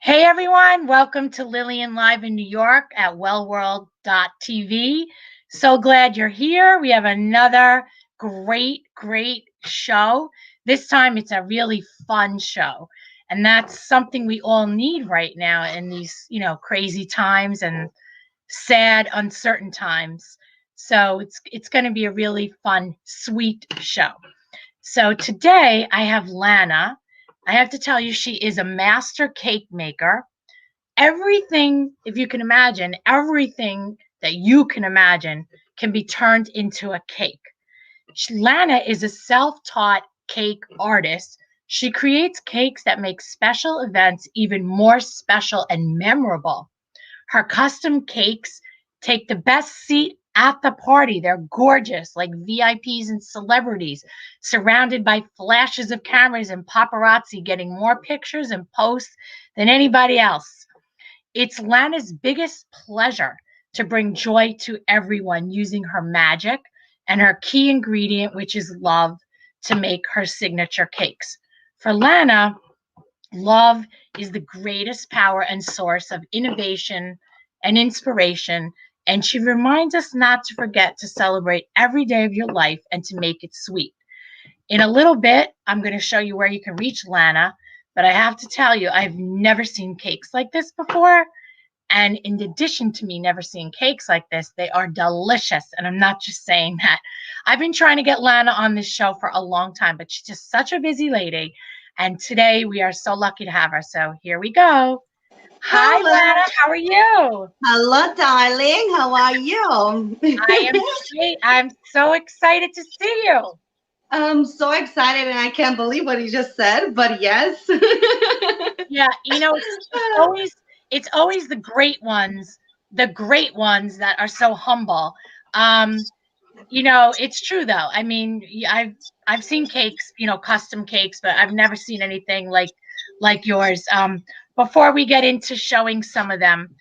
Hey everyone, welcome to Lillian Live in New York at wellworld.tv. So glad you're here. We have another great show. This time it's a really fun show. And that's something we all need right now in these, crazy times and sad, uncertain times. So it's going to be a really fun, sweet show. So today I have Lana. I have to tell you, she is a master cake maker. Everything, if you can imagine, everything that you can imagine can be turned into a cake. Lana is a self-taught cake artist. She creates cakes that make special events even more special and memorable. Her custom cakes take the best seat at the party. They're gorgeous, like VIPs and celebrities, surrounded by flashes of cameras and paparazzi getting more pictures and posts than anybody else. It's Lana's biggest pleasure to bring joy to everyone using her magic and her key ingredient, which is love, to make her signature cakes. For Lana, love is the greatest power and source of innovation and inspiration, and she reminds us not to forget to celebrate every day of your life and to make it sweet. In a little bit, I'm going to show you where you can reach Lana, but I have to tell you, I've never seen cakes like this before. And in addition to me never seeing cakes like this, they are delicious. And I'm not just saying that. I've been trying to get Lana on this show for a long time, but she's just such a busy lady. And today we are so lucky to have her. So here we go. Hi, Hello, Lana. How are you? hello, darling. How are you? I am great. I'm so excited to see you. I'm so excited, and I can't believe what he just said. But yes, Yeah, it's always the great ones that are so humble. Um, it's true though. I mean, I've seen cakes, custom cakes, but I've never seen anything like yours. Before we get into showing some of them,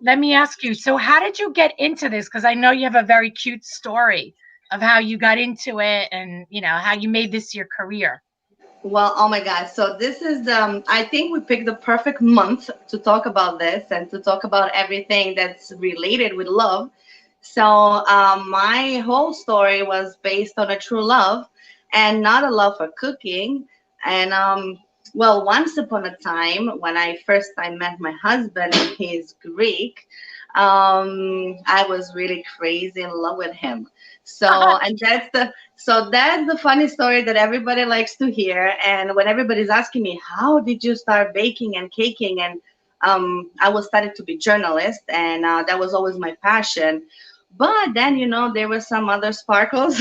let me ask you, so how did you get into this? Because I know you have a very cute story of how you got into it and, how you made this your career. well, oh my God. So this is I think we picked the perfect month to talk about this and to talk about everything that's related with love. So my whole story was based on a true love, and not a love for cooking. And well, once upon a time, when I met my husband, and he's Greek, I was really crazy in love with him. So that's the funny story that everybody likes to hear. And when everybody's asking me, how did you start baking and caking? And I was studying to be journalist, and that was always my passion. But then, there were some other sparkles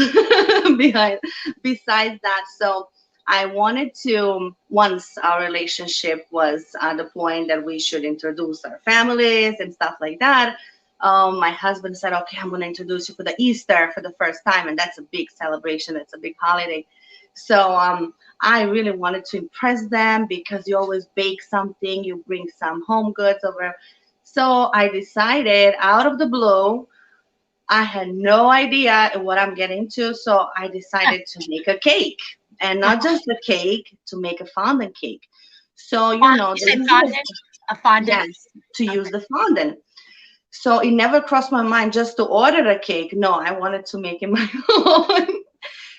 behind, besides that. So I wanted to, once our relationship was at the point that we should introduce our families and stuff like that, my husband said, okay, I'm going to introduce you for the Easter for the first time. And that's a big celebration, it's a big holiday. So I really wanted to impress them because you always bake something, you bring some home goods over. So I decided out of the blue, I had no idea what I'm getting to. So I decided to make a cake, and not just a cake, to make a fondant cake. So, You this said is fondant? A fondant? yes, to use Okay. the fondant. So it never crossed my mind just to order a cake. No, I wanted to make it my own.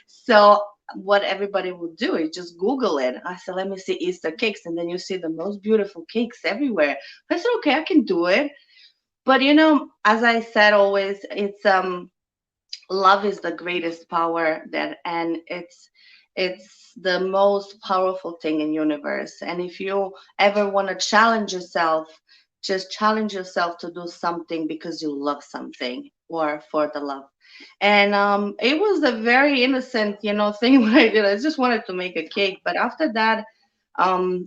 So what everybody would do is just Google it. I said, let me see Easter cakes, and then you see the most beautiful cakes everywhere. I said, okay, I can do it. But as I said always, it's love is the greatest power, and it's the most powerful thing in universe. And if you ever want to challenge yourself, just challenge yourself to do something because you love something, or for the love. And it was a very innocent thing what I did. I just wanted to make a cake. But after that,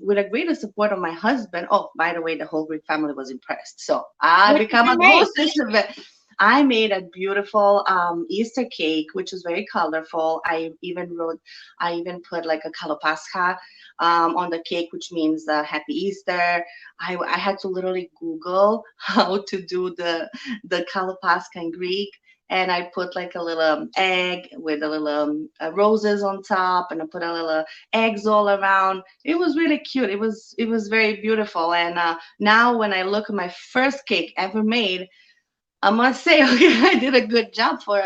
with the greater support of my husband, oh, by the way, the whole Greek family was impressed, so I What did become you a make? hostess of it. I made a beautiful Easter cake, which is very colorful. I even put like a kalopascha on the cake, which means Happy Easter. I had to literally Google how to do the kalopascha in Greek, and I put like a little egg with a little roses on top, and I put a little eggs all around. It was really cute. It was very beautiful. And now when I look at my first cake ever made, I must say, okay, I did a good job for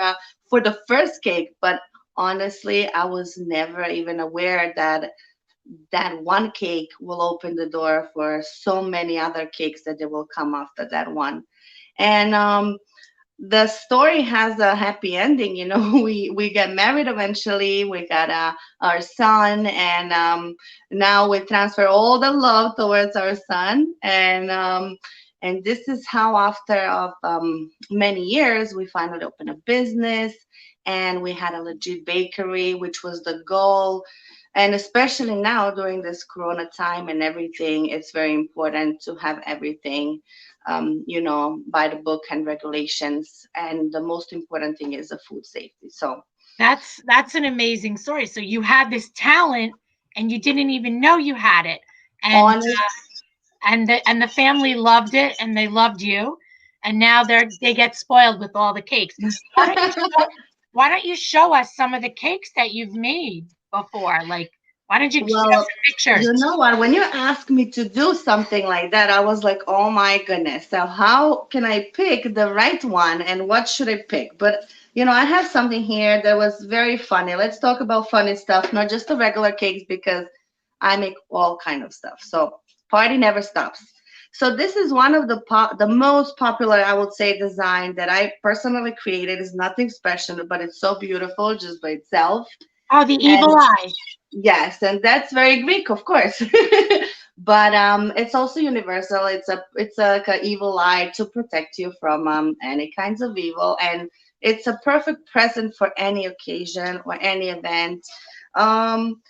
the first cake. But honestly, I was never even aware that that one cake will open the door for so many other cakes that they will come after that one. And the story has a happy ending. We get married eventually. We got our son, and now we transfer all the love towards our son. And this is how, after of many years, we finally opened a business, and we had a legit bakery, which was the goal. And especially now during this Corona time and everything, it's very important to have everything, by the book and regulations. And the most important thing is the food safety. So That's an amazing story. So you had this talent and you didn't even know you had it. And honest, and the family loved it and they loved you. And now they get spoiled with all the cakes. Why don't you show, why don't you show us some of the cakes that you've made before? Like, why don't you show us well, some pictures? you know what? When you asked me to do something like that, I was like, oh my goodness. So how can I pick the right one, and what should I pick? But I have something here that was very funny. Let's talk about funny stuff, not just the regular cakes, because I make all kind of stuff. So party never stops. So this is one of the most popular, I would say, design that I personally created. Is nothing special, but it's so beautiful just by itself. Oh, the And evil eye. yes, and that's very Greek, of course. But it's also universal. It's a like a evil eye to protect you from any kinds of evil, and it's a perfect present for any occasion or any event. Um,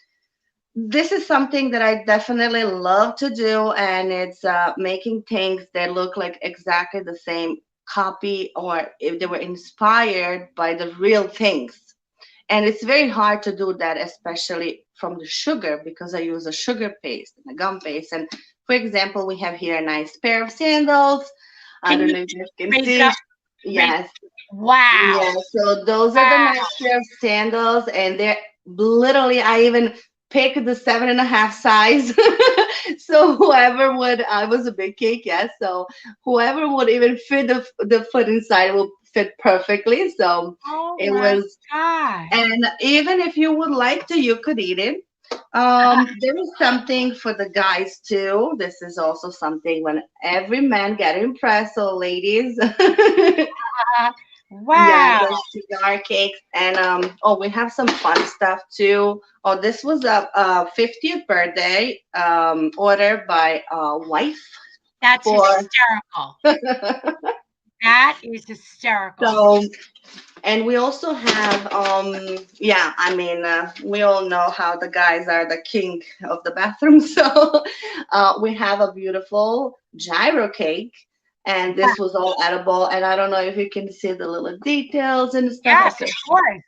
this is something that I definitely love to do, and it's making things that look like exactly the same copy, or if they were inspired by the real things. And it's very hard to do that, especially from the sugar, because I use a sugar paste and a gum paste. And for example, we have here a nice pair of sandals. I Can don't you know if you can raise it see. up? Raise, Yes. wow. Yeah, so those are the Wow. nice pair of sandals, and they're literally, I even picked the 7.5 size. So whoever would, I was a big cake, yes. So whoever would even fit the foot inside will fit perfectly. So Oh it my was, God. and even if you would like to, you could eat it. There is something for the guys too. This is also something when every man get impressed. So ladies, yeah, Wow. the cigar cakes, and oh, we have some fun stuff too. Oh, this was a 50th birthday order by a wife That's for. hysterical. That is hysterical. So, and we also have yeah, I mean, we all know how the guys are the king of the bathroom. So we have a beautiful gyro cake, and Wow. this was all edible. And I don't know if you can see the little details and stuff. Yes, Okay. of course.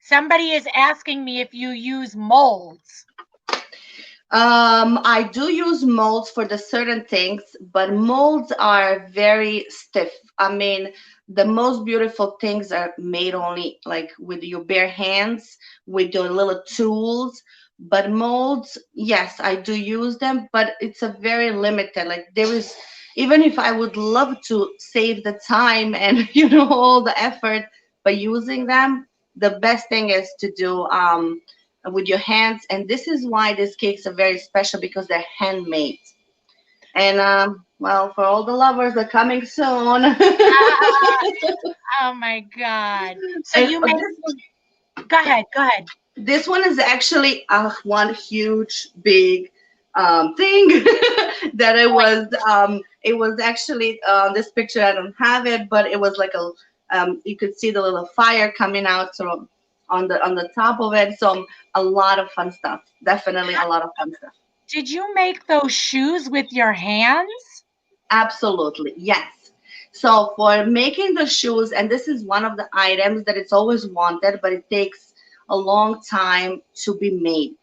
Somebody is asking me if you use molds. I do use molds for the certain things, but molds are very stiff. I mean, the most beautiful things are made only like with your bare hands, with your little tools. But molds, yes, I do use them, but it's a very limited. Like there is, even if I would love to save the time and all the effort by using them, the best thing is to do with your hands. And this is why these cakes are very special, because they're handmade. And well, for all the lovers, they're coming soon. Ah, oh my God. So And you make, go ahead, go ahead. this one is actually one huge big thing that it Like, was. It was actually this picture. I don't have it, but it was like a. You could see the little fire coming out from on the top of it. So a lot of fun stuff. Definitely a lot of fun stuff. did you make those shoes with your hands? Absolutely, yes. So for making the shoes, and this is one of the items that it's always wanted, but it takes a long time to be made,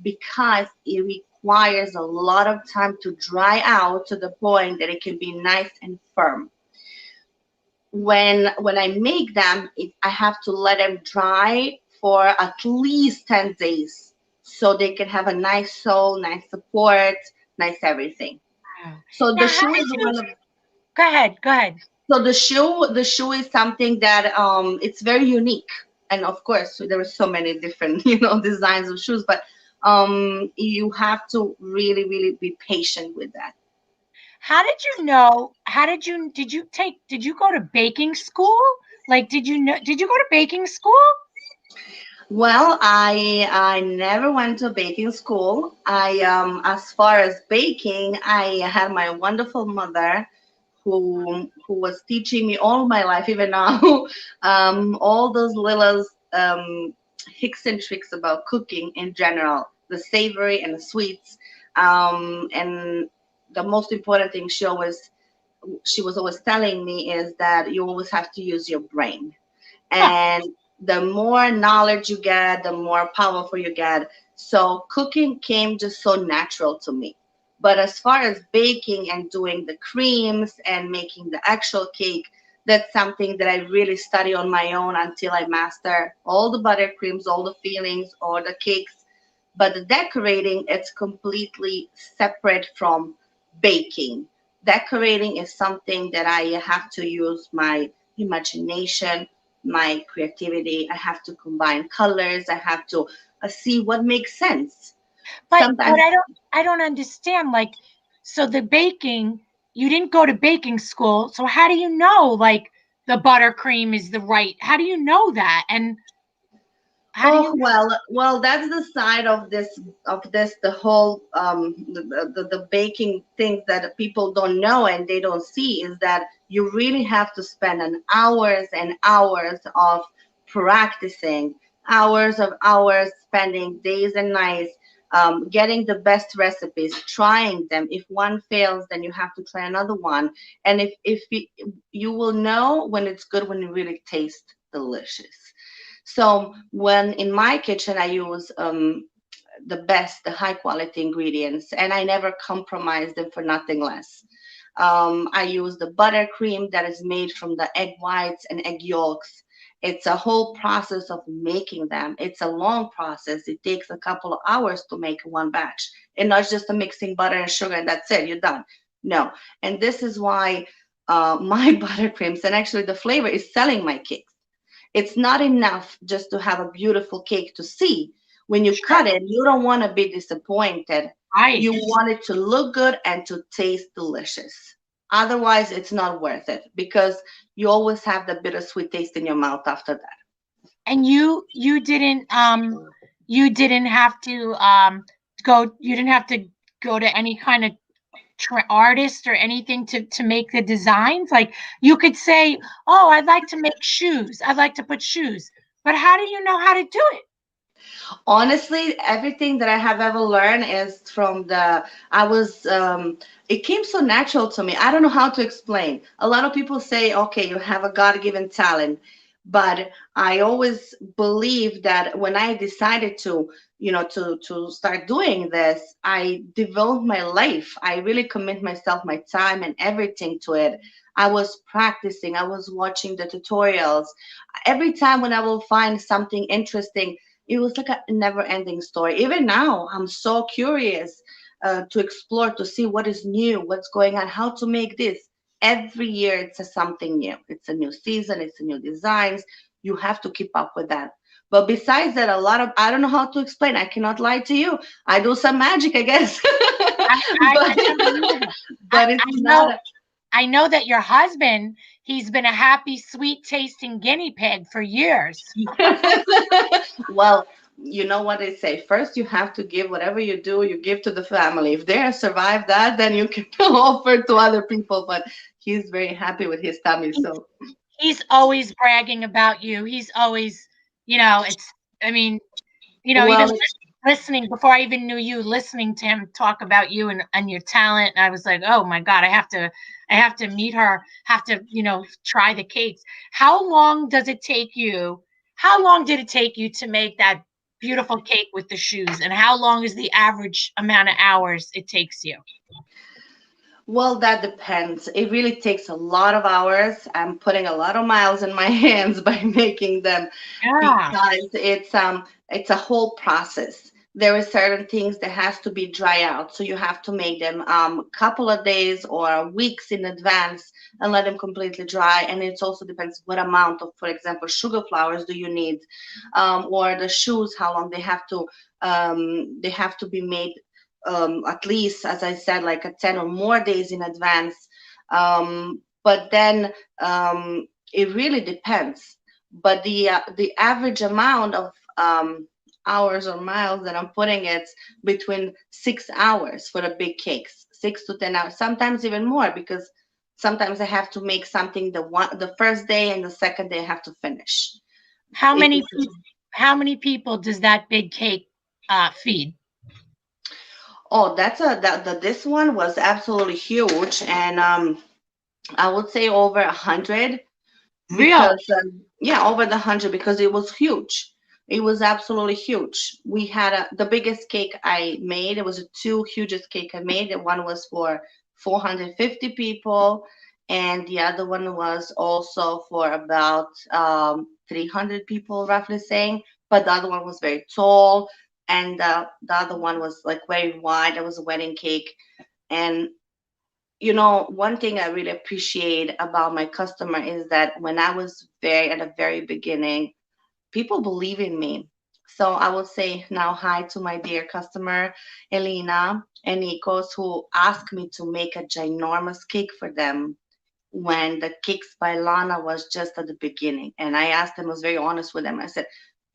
because it requires a lot of time to dry out to the point that it can be nice and firm. when I make them, I have to let them dry for at least 10 days so they can have a nice sole, nice support, nice everything. Wow. So the Now, how shoe did is you? one of Go ahead. Go ahead. so the shoe is something that it's very unique. And of course there are so many different designs of shoes, but you have to really really be patient with that. How did you know? How did you? Did you go to baking school? Like, did you know? Did you go to baking school? Well, I never went to baking school. I as far as baking, I had my wonderful mother who was teaching me all my life, even now, all those little hicks and tricks about cooking in general, the savory and the sweets, and the most important thing she was always telling me is that you always have to use your brain, Huh. and the more knowledge you get, the more powerful you get. So cooking came just so natural to me. But as far as baking and doing the creams and making the actual cake, that's something that I really study on my own until I master all the buttercreams, all the fillings, all the cakes. But the decorating, it's completely separate from baking. Decorating is something that I have to use my imagination, my creativity. I have to combine colors. I have to see what makes sense. But Sometimes, I don't understand. Like, so the baking, you didn't go to baking school. So how do you know like the buttercream is the right? How do you know that? And how do you oh know? well, that's the side of this the whole the baking things that people don't know and they don't see is that you really have to spend an hours and hours of practicing, hours spending days and nights, getting the best recipes, trying them. If one fails, then you have to try another one. And if you will know when it's good when it really tastes delicious. So when in my kitchen, I use the best, the high quality ingredients, and I never compromise them for nothing less. I use the buttercream that is made from the egg whites and egg yolks. It's a whole process of making them. It's a long process. It takes a couple of hours to make one batch, and not just a mixing butter and sugar and that's it, you're done. No, and this is why my buttercreams and actually the flavor is selling my cakes. It's not enough just to have a beautiful cake to see. When you Sure. cut it, you don't want to be disappointed. Right. You want it to look good and to taste delicious. Otherwise, it's not worth it because you always have the bittersweet taste in your mouth after that. And you didn't have to go you didn't have to go to any kind of artist or anything to make the designs. Like, you could say, oh, I'd like to make shoes, I'd like to put shoes, but how do you know how to do it? Honestly, everything that I have ever learned is from I was, it came so natural to me. I don't know how to explain. A lot of people say, okay, you have a God-given talent. But I always believe that when I decided to start doing this, I devote my life. I really commit myself, my time and everything to it. I was practicing, I was watching the tutorials. Every time when I will find something interesting, it was like a never ending story. Even now, I'm so curious to explore, to see what is new, what's going on, how to make this. Every year, it's something new. It's a new season, it's a new designs. You have to keep up with that. But besides that, a lot of, I don't know how to explain. I cannot lie to you. I do some magic, I guess. I but, don't believe it. but it's I not. know, I know that your husband, he's been a happy, sweet tasting guinea pig for years. Well, you know what they say. First, you have to give whatever you do, you give to the family. If they survive that, then you can offer to other people. But he's very happy with his tummy. So, He's always bragging about you. He's always, it's, I mean, even well, listening before I even knew you, listening to him talk about you and your talent, I was like, oh my God, I have to meet her, have to, try the cakes. How long does it take you? How long did it take you to make that beautiful cake with the shoes? And how long is the average amount of hours it takes you? Well, that depends. It really takes a lot of hours. I'm putting a lot of miles in my hands by making them Yeah. because it's a whole process. There are certain things that has to be dry out, so you have to make them a couple of days or weeks in advance and let them completely dry. And it also depends what amount of, for example, sugar flowers do you need, or the shoes, how long they have to be made, at least, as I said, like a 10 or more days in advance. But then it really depends. But the average amount of hours or miles that I'm putting, it's between 6 hours for the big cakes, 6 to 10 hours, sometimes even more, because sometimes I have to make something the first day, and the second day I have to finish. How It many depends. how many people does that big cake feed? Oh, this one was absolutely huge, and I would say over 100, Really? because yeah, over the 100, because it was huge. It was absolutely huge. We had the biggest cake I made. It was the two hugest cake I made. And one was for 450 people, and the other one was also for about 300 people, roughly saying. But the other one was very tall, and the other one was like very wide. It was a wedding cake, and one thing I really appreciate about my customer is that when I was very at the very beginning, people believe in me. So I will say now hi to my dear customer, Elena and Nikos, who asked me to make a ginormous cake for them when the Cakes by Lana was just at the beginning. And I asked them, I was very honest with them. I said,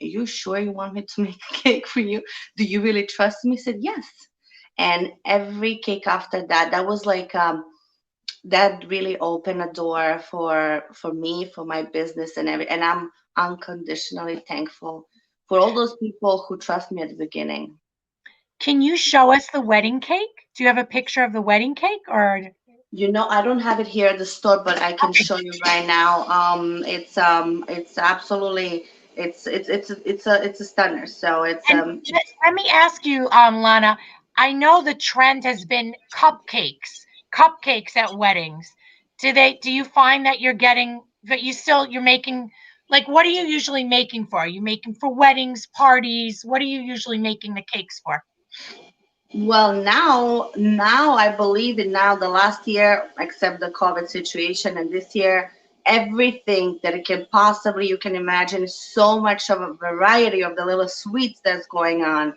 "Are you sure you want me to make a cake for you? Do you really trust me?" He said, "Yes." And every cake after that, that was like that really opened a door for me, for my business, and I'm unconditionally thankful for all those people who trust me at the beginning. Can you show us the wedding cake? Do you have a picture of the wedding cake or I don't have it here at the store, but I can okay. show you right now. It's absolutely, it's a stunner. So it's And let me ask you, Lana, I know the trend has been cupcakes at weddings. Do you find that you're making, like, what are you usually making for? Are you making for weddings, parties? What are you usually making the cakes for? Well, now I believe in now the last year, except the COVID situation, and this year, everything that it can possibly you can imagine, so much of a variety of the little sweets that's going on.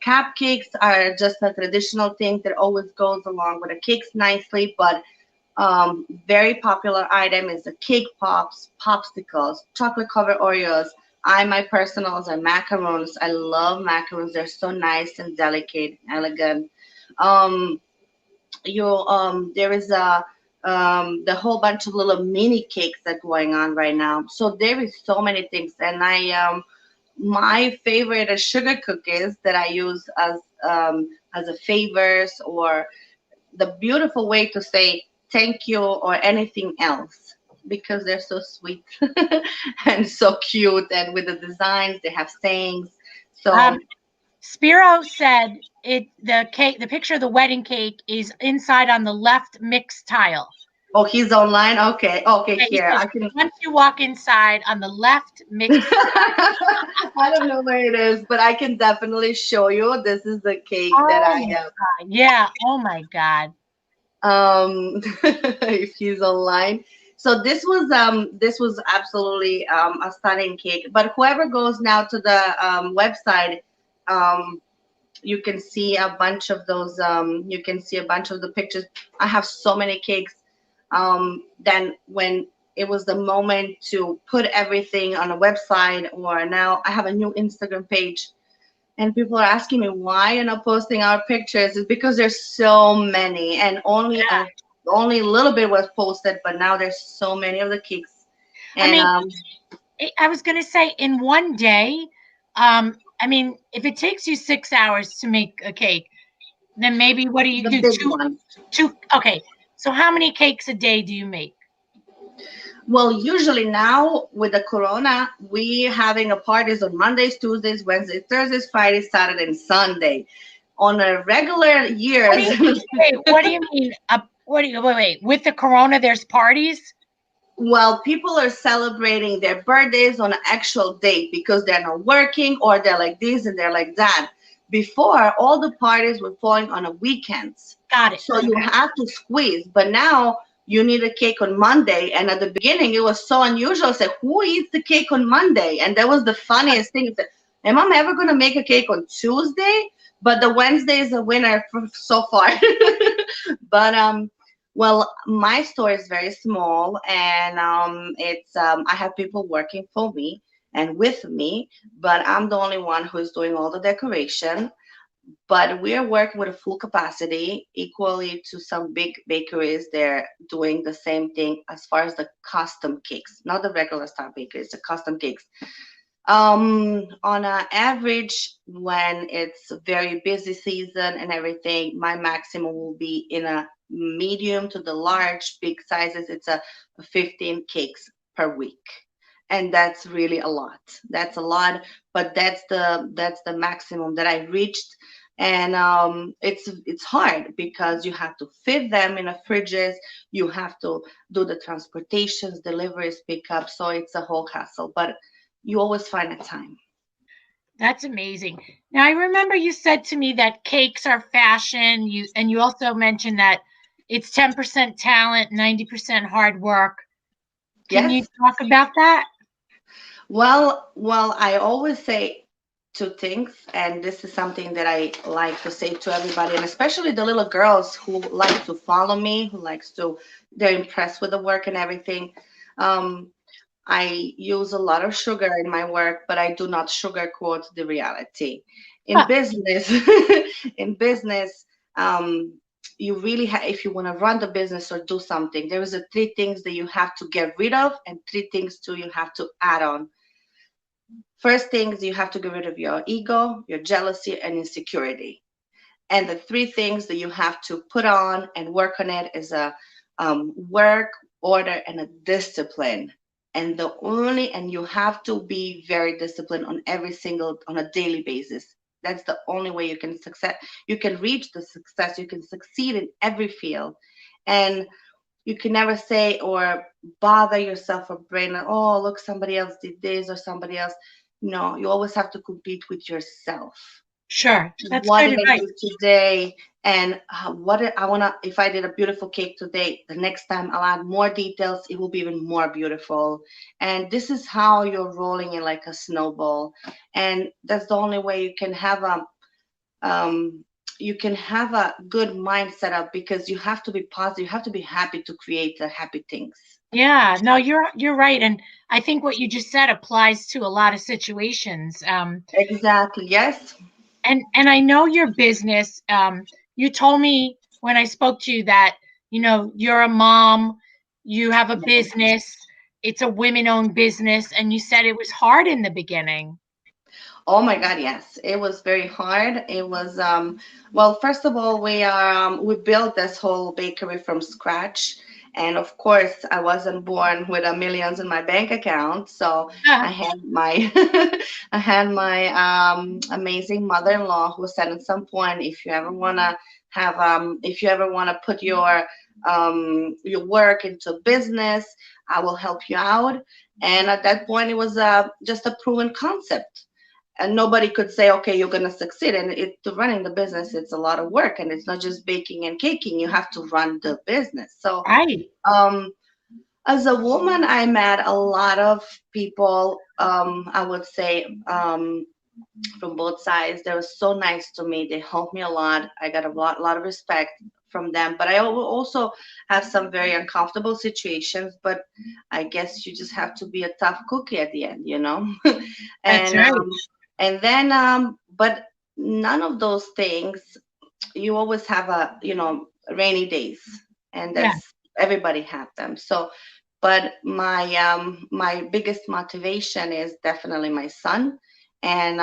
Cupcakes are just a traditional thing that always goes along with the cakes nicely, but very popular item is the cake pops, popsicles, chocolate covered Oreos. My personals are macaroons. I love macaroons. They're so nice and delicate, elegant. Um, there is the whole bunch of little mini cakes that going on right now. So there is so many things, and my favorite are sugar cookies that I use as a favors, or the beautiful way to say thank you or anything else, because they're so sweet and so cute, and with the designs they have sayings. Um, So Spiro said the picture of the wedding cake is inside on the left mix tile. oh, he's online. Okay, okay, Yeah, he here says I can. once you walk inside on the left mix. I don't know where it is, but I can definitely show you. This is the cake that Oh I my have. god. Yeah. Oh my god. If he's online. So this was absolutely a stunning cake. But whoever goes now to the website, um, you can see a bunch of those. You can see a bunch of the pictures. I have so many cakes. Then when it was the moment to put everything on a website, or now I have a new Instagram page, and people are asking me why you're not posting our pictures. It's because there's so many, and only a little bit was posted, but now there's so many of the cakes. I And mean, I was gonna say in one day. I mean, if it takes you 6 hours to make a cake, then maybe what do you the do? big one. Two. Okay. So how many cakes a day do you make? Well, usually now with the corona, we having a parties on Mondays, Tuesdays, Wednesdays, Thursdays, Fridays, Saturday, and Sunday. on a regular What do years. you wait? What do you mean? What do you wait? With the corona, there's parties. Well, people are celebrating their birthdays on an actual date because they're not working or they're like this and they're like that. Before, all the parties were falling on a weekends. Got it. So you Okay. have to squeeze. But now you need a cake on Monday. And at the beginning, it was so unusual. I said, who eats the cake on Monday? And that was the funniest thing. I said, am I ever going to make a cake on Tuesday? But the Wednesday is a winner so far. But well, my store is very small, and it's I have people working for me and with me, but I'm the only one who's doing all the decoration. But we're working with a full capacity, equally to some big bakeries. They're doing the same thing as far as the custom cakes, not the regular style bakeries, the custom cakes. On an average, when it's a very busy season and everything, my maximum will be in a medium to the large, big sizes. It's a 15 cakes per week. And that's really a lot. That's a lot, but that's the maximum that I reached. And it's hard because you have to fit them in a fridges. You have to do the transportations, deliveries, pickup. So it's a whole hassle. But you always find a time. That's amazing. Now I remember you said to me that cakes are fashion. You also mentioned that it's 10% talent, 90% hard work. Can you Yes. talk about that? Well, I always say two things, and this is something that I like to say to everybody, and especially the little girls who like to follow me, they're impressed with the work and everything. Um, I use a lot of sugar in my work, but I do not sugarcoat the reality. In Huh, business, in business, um, you really if you want to run the business or do something, there is a three things that you have to get rid of, and three things too you have to add on. First things you have to get rid of your ego, your jealousy, and insecurity. And the three things that you have to put on and work on it is a work, order, and a discipline. And you have to be very disciplined on on a daily basis. That's the only way you can success. You can reach the success. You can succeed in every field. And you can never say or bother yourself or brain, oh, look, somebody else did this or somebody else. No, you always have to compete with yourself. sure. That's What good did I advice. do today? And I want to, if I did a beautiful cake today, the next time I'll add more details. It will be even more beautiful. And this is how you're rolling in like a snowball. And that's the only way um, you can have a good mindset up because you have to be positive. You have to be happy to create the happy things. Yeah, no, you're right, and I think what you just said applies to a lot of situations. Exactly. Yes. And I know your business. You told me when I spoke to you that you're a mom, you have a business. It's a women-owned business, and you said it was hard in the beginning. Oh my God, yes. It was very hard. It was well, first of all, we built this whole bakery from scratch. And of course, I wasn't born with a millions in my bank account. So I Ah, had my I had my amazing mother-in-law who said at some point, if you ever wanna put your work into business, I will help you out. And at that point, it was just a proven concept and nobody could say, okay, you're going to succeed. And to running the business, it's a lot of work, and it's not just baking and caking. You have to run the business. So right. um, as a woman, I met a lot of people, I would say, from both sides. They were so nice to me. They helped me a lot. I got a lot of respect from them. But I will also have some very uncomfortable situations. But I guess you just have to be a tough cookie at the end, you know? That's and right. then but none of those things, you always have rainy days, and Yeah. that's everybody have them. So but my biggest motivation is definitely my son. And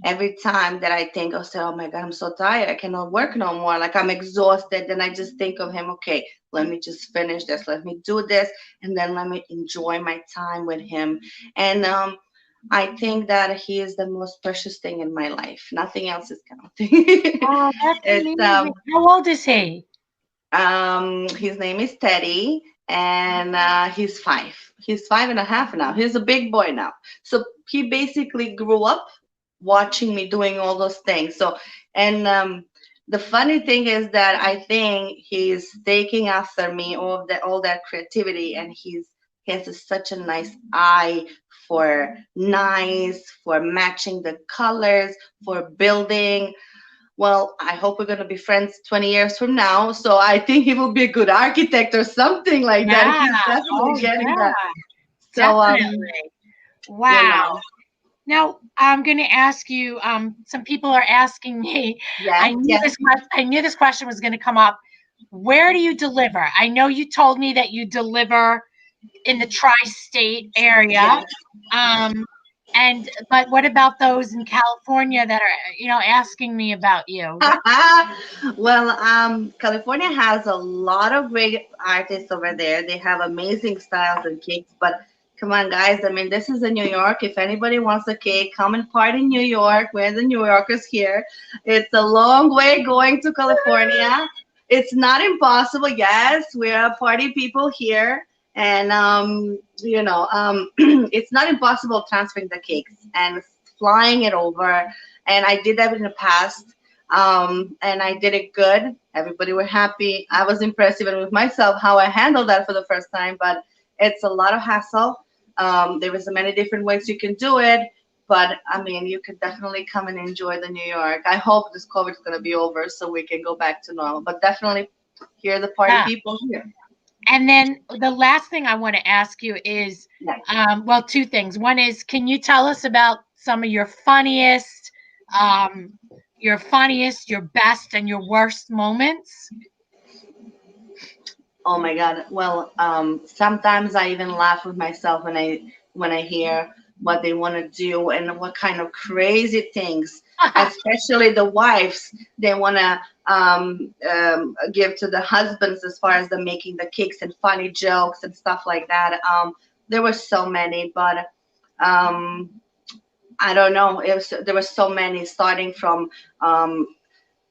every time that I think, oh my God, I'm so tired, I cannot work no more, like I'm exhausted, then I just think of him, okay, let me just finish this, let me do this, and then let me enjoy my time with him. And I think that he is the most precious thing in my life. Nothing else is counting. Oh, that's It's amazing. How old is he? his name is Teddy, and he's 5. He's 5.5 now. He's a big boy now. So he basically grew up watching me doing all those things. So, and the funny thing is that I think he's taking after me all that creativity, and he has such a nice eye for nice, for matching the colors, for building. Well, I hope we're going to be friends 20 years from now. So I think he will be a good architect or something like that. Yeah. He's definitely Oh, getting yeah. that. So, Definitely. you Wow. know, Now, I'm going to ask you. Some people are asking me. yes, yes. I knew this question was going to come up. Where do you deliver? I know you told me that you deliver in the tri-state area. Yes. Um, but what about those in California that are, asking me about you? Well, California has a lot of great artists over there. They have amazing styles and cakes. But come on, guys. I mean, this is in New York. If anybody wants a cake, come and party in New York. We're the New Yorkers here. It's a long way going to California. It's not impossible. Yes, we're party people here. And, it's not impossible transferring the cakes and flying it over. And I did that in the past, and I did it good. Everybody were happy. I was impressed even with myself how I handled that for the first time. But it's a lot of hassle. There is many different ways you can do it, but I mean, you can definitely come and enjoy the New York. I hope this COVID is gonna be over so we can go back to normal. But definitely, here are the party Yeah. people here. And then the last thing I want to ask you is, Yeah. well, two things. One is, can you tell us about some of um, your best, and your worst moments? Oh my God. Well, sometimes I even laugh with myself when I hear what they want to do and what kind of crazy things, especially the wives, they want to give to the husbands as far as the making the cakes and funny jokes and stuff like that. There were so many, but um, I don't know. There were so many, starting from um,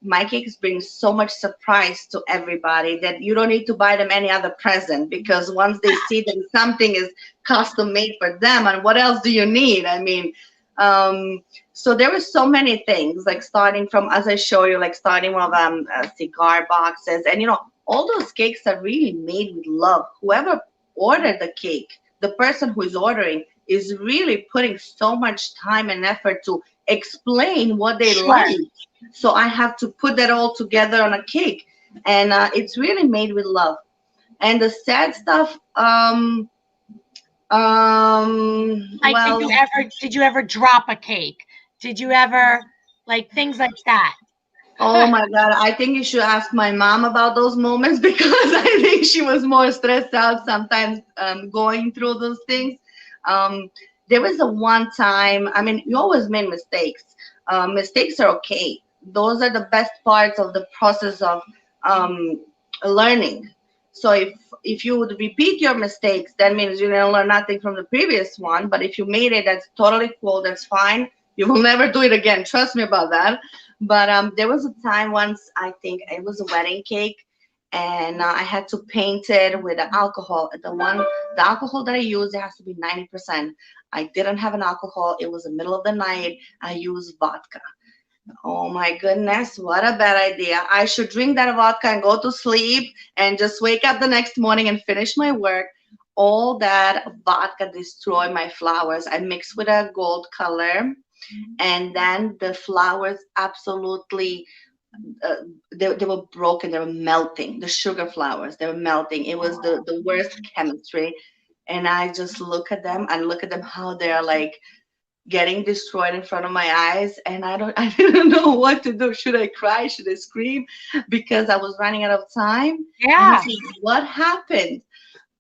my cakes bring so much surprise to everybody that you don't need to buy them any other present, because once they see that something is custom made for them, and what else do you need? I mean, um, so there were so many things, like starting from, as I show you, like starting with cigar boxes, and all those cakes are really made with love. Whoever ordered the cake, the person who is ordering is really putting so much time and effort to explain what they Sure. like, so I have to put that all together on a cake, and it's really made with love. And the sad stuff, Like, well, did you ever drop a cake? Did you ever, like, things like that? oh my God, I think you should ask my mom about those moments because I think she was more stressed out sometimes going through those things. Um, there was a one time, I mean, you always make mistakes. Mistakes are okay. Those are the best parts of the process of um, learning. So if you would repeat your mistakes, that means you're gonna learn nothing from the previous one. But if you made it, that's totally cool. That's fine. You will never do it again. Trust me about that. But there was a time once, I think it was a wedding cake, and I had to paint it with alcohol. The alcohol that I used, it has to be 90%. I didn't have an alcohol. It was the middle of the night. I used vodka. Oh my goodness, what a bad idea. I should drink that vodka and go to sleep and just wake up the next morning and finish my work. All that vodka destroyed my flowers. I mixed with a gold color, and then the flowers absolutely uh, they were broken, they were melting, the sugar flowers, they were melting. It was the worst chemistry. And I just look at them how they're like getting destroyed in front of my eyes, and I didn't know what to do. Should I cry? Should I scream? Because I was running out of time. And I Yeah. said, what happened?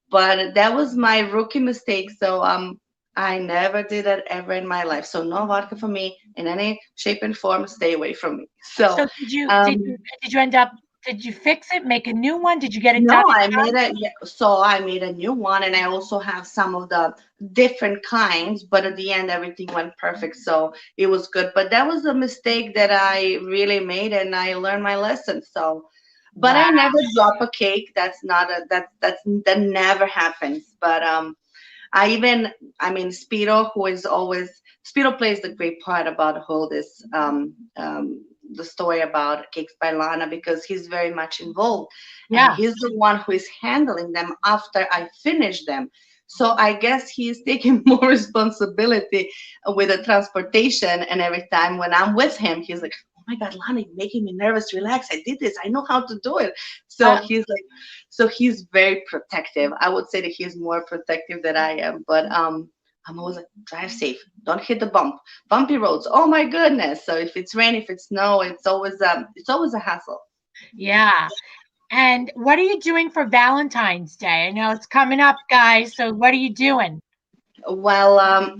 But that was my rookie mistake. So I never did that ever in my life. So no vodka for me in any shape and form. Stay away from me. So So did you um, did you did you end up Did you fix it? Make a new one? Did you get it No, done I in made a yeah, so I made a new one, and I also have some of the different kinds, but at the end everything went perfect, so it was good. But that was a mistake that I really made, and I learned my lesson. So, but time? I never drop a cake. That's not a that never happens. But I mean, Spiro plays the great part about whole this the story about Cakes by Lana, because he's very much involved, and Yeah. he's the one who is handling them after I finish them. So I guess he's taking more responsibility with the transportation, and every time when I'm with him, he's like, "Oh my God, Lana, you're making me nervous. Relax. I did this. I know how to do it." So Uh, he's very protective. I would say that he's more protective than I am. But I'm always like, drive safe. Don't hit the bumpy roads. Oh my goodness. So if it's rain, if it's snow, it's always a hassle. yeah. And what are you doing for Valentine's Day? I know it's coming up, guys. So what are you doing? Well,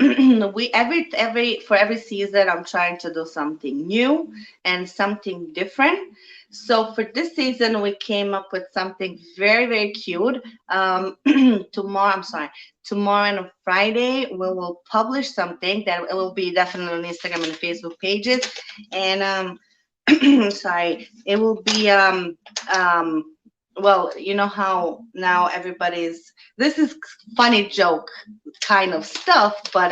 we every season, I'm trying to do something new and something different. So for this season, we came up with something very, very cute. Tomorrow, I'm sorry, tomorrow and on Friday, we will publish something that it will be definitely on Instagram and Facebook pages. And sorry, it will be well, you know how now everybody's this is funny joke kind of stuff, but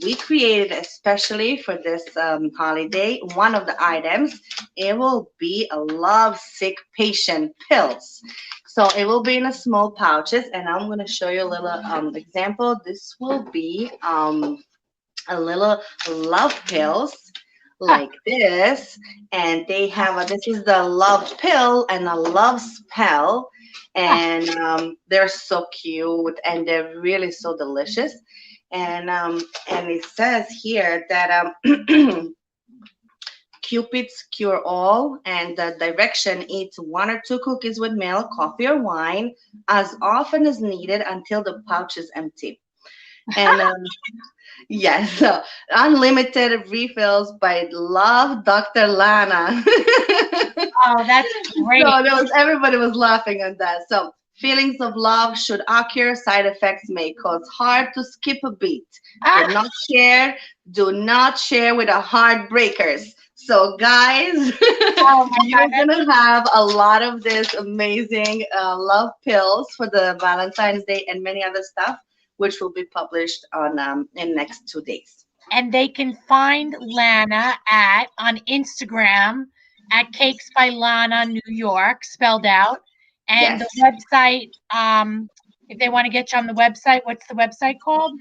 we created especially for this holiday one of the items. It will be a love sick patient pills. So it will be in a small pouches, and I'm going to show you a little example. This will be a little love pills Huh. like this, and they have this is the love pill and a love spell, Huh. and they're so cute and they're really so delicious. And it says here that Cupid's cure all, and the direction: eat one or two cookies with milk, coffee, or wine as often as needed until the pouch is empty. And yes, so unlimited refills by Love Dr. Lana. Oh, that's great. So everybody was laughing at that. So feelings of love should occur. Side effects may cause heart to skip a beat. Do Ah, not share. Do not share with the heartbreakers. So guys, oh my God. you're gonna have a lot of this amazing love pills for the Valentine's Day and many other stuff, which will be published on in next 2 days. And they can find Lana at on Instagram at Cakes by Lana New York, spelled out. And Yes. the website, if they want to get you on the website, what's the website called?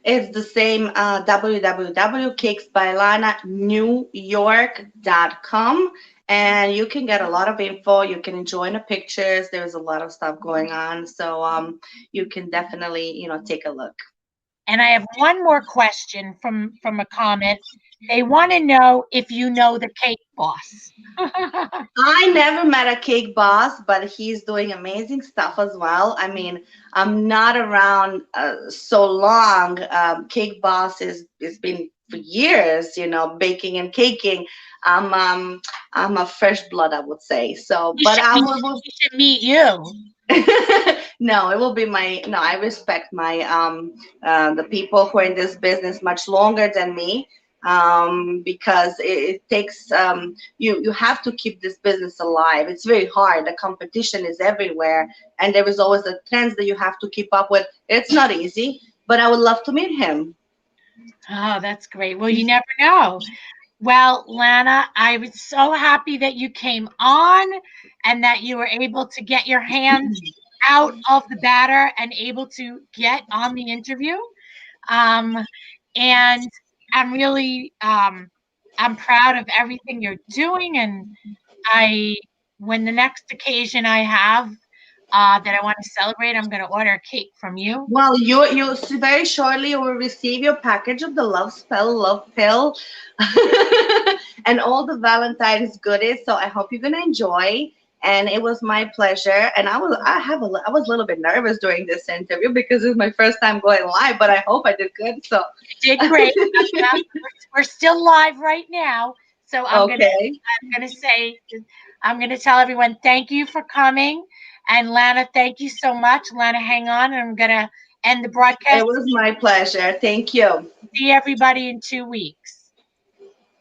It's the same www.cakesbylananewyork.com, and you can get a lot of info. You can enjoy the pictures. There's a lot of stuff going on, so you can definitely take a look. And I have one more question from a comment. They want to know if you know the cake boss. I never met a cake boss, but he's doing amazing stuff as well. I mean, I'm not around so long. Cake boss is been for years, baking and caking. I'm a fresh blood, I would say. So, He but should I meet, will. he should meet you. No, it will be my. No, I respect my the people who are in this business much longer than me, because it takes you have to keep this business alive. It's very hard. The competition is everywhere, and there is always the trends that you have to keep up with. It's not easy, but I would love to meet him. Oh, that's great. Well, you never know. Well, Lana, I was so happy that you came on and that you were able to get your hands out of the batter and able to get on the interview. Um, and I'm really I'm proud of everything you're doing. And I, when the next occasion I have that I want to celebrate, I'm going to order a cake from you. Well, very shortly you will receive your package of the love spell, love pill, and all the Valentine's goodies. So I hope you're gonna enjoy. And it was my pleasure. And I was a little bit nervous during this interview because it's my first time going live, but I hope I did good. So You did great. We're still live right now, so okay. I'm gonna say I'm going to tell everyone thank you for coming. And Lana, thank you so much. Lana, hang on. I'm going to end the It broadcast. was my pleasure. Thank you. See everybody in 2 weeks.